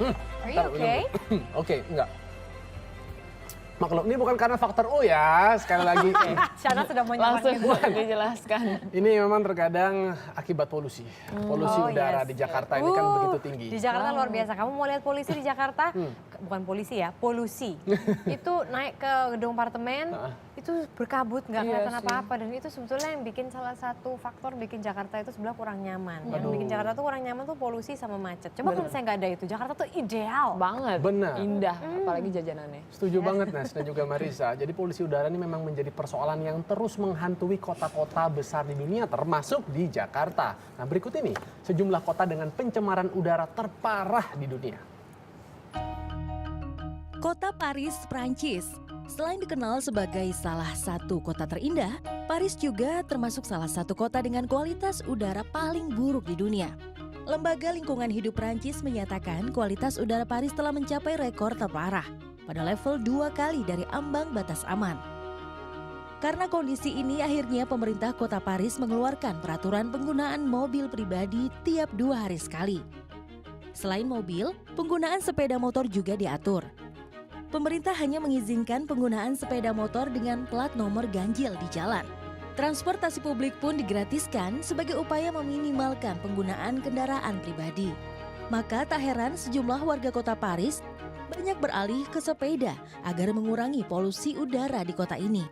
Are you okay? Oke, enggak. Maklum, ini bukan karena faktor U ya, sekali lagi. Shana sudah mau Langsung nyaman. dijelaskan. Ini memang terkadang akibat polusi. Polusi Oh, udara yes. di Jakarta ini kan begitu tinggi. Di Jakarta luar biasa. Kamu mau lihat polisi di Jakarta? Bukan polisi ya, polusi. Itu naik ke gedung apartemen, itu berkabut, nggak Iya kelihatan sih. apa-apa. Dan itu sebetulnya yang bikin salah satu faktor bikin Jakarta itu sebelah kurang nyaman. Yang bikin Jakarta tuh kurang nyaman tuh polusi sama macet. Coba kalau misalnya nggak ada itu, Jakarta tuh ideal. Banget. Benar. Indah, apalagi jajanannya. Setuju banget Nes dan juga Marisa. Jadi polusi udara ini memang menjadi persoalan yang terus menghantui kota-kota besar di dunia termasuk di Jakarta. Nah berikut ini sejumlah kota dengan pencemaran udara terparah di dunia. Kota Paris, Prancis. Selain dikenal sebagai salah satu kota terindah, Paris juga termasuk salah satu kota dengan kualitas udara paling buruk di dunia. Lembaga Lingkungan Hidup Prancis menyatakan kualitas udara Paris telah mencapai rekor terparah pada level 2 kali dari ambang batas aman. Karena kondisi ini akhirnya pemerintah kota Paris mengeluarkan peraturan penggunaan mobil pribadi tiap 2 hari sekali. Selain mobil, penggunaan sepeda motor juga diatur. Pemerintah hanya mengizinkan penggunaan sepeda motor dengan plat nomor ganjil di jalan. Transportasi publik pun digratiskan sebagai upaya meminimalkan penggunaan kendaraan pribadi. Maka tak heran sejumlah warga kota Paris banyak beralih ke sepeda agar mengurangi polusi udara di kota ini.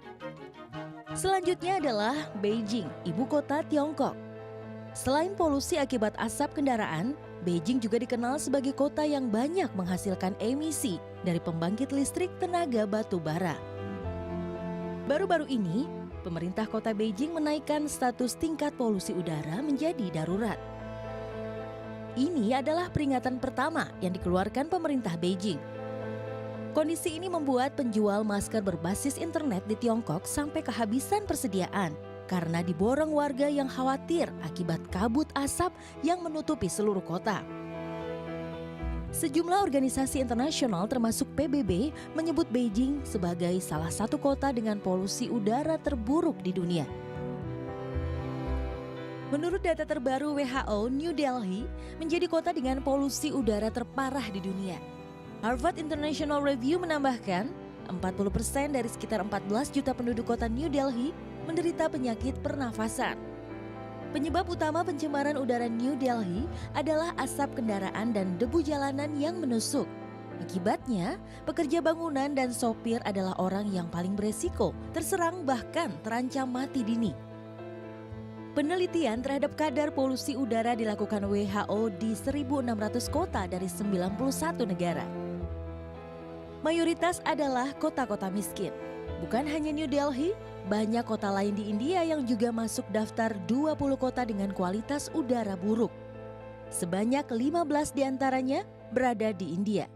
Selanjutnya adalah Beijing, ibu kota Tiongkok. Selain polusi akibat asap kendaraan, Beijing juga dikenal sebagai kota yang banyak menghasilkan emisi dari pembangkit listrik tenaga batu bara. Baru-baru ini, pemerintah kota Beijing menaikkan status tingkat polusi udara menjadi darurat. Ini adalah peringatan pertama yang dikeluarkan pemerintah Beijing. Kondisi ini membuat penjual masker berbasis internet di Tiongkok sampai kehabisan persediaan karena diborong warga yang khawatir akibat kabut asap yang menutupi seluruh kota. Sejumlah organisasi internasional termasuk PBB menyebut Beijing sebagai salah satu kota dengan polusi udara terburuk di dunia. Menurut data terbaru WHO, New Delhi menjadi kota dengan polusi udara terparah di dunia. Harvard International Review menambahkan, 40% dari sekitar 14 juta penduduk kota New Delhi menderita penyakit pernafasan. Penyebab utama pencemaran udara New Delhi adalah asap kendaraan dan debu jalanan yang menusuk. Akibatnya, pekerja bangunan dan sopir adalah orang yang paling beresiko, terserang bahkan terancam mati dini. Penelitian terhadap kadar polusi udara dilakukan WHO di 1.600 kota dari 91 negara. Mayoritas adalah kota-kota miskin. Bukan hanya New Delhi, banyak kota lain di India yang juga masuk daftar 20 kota dengan kualitas udara buruk. Sebanyak 15 diantaranya berada di India.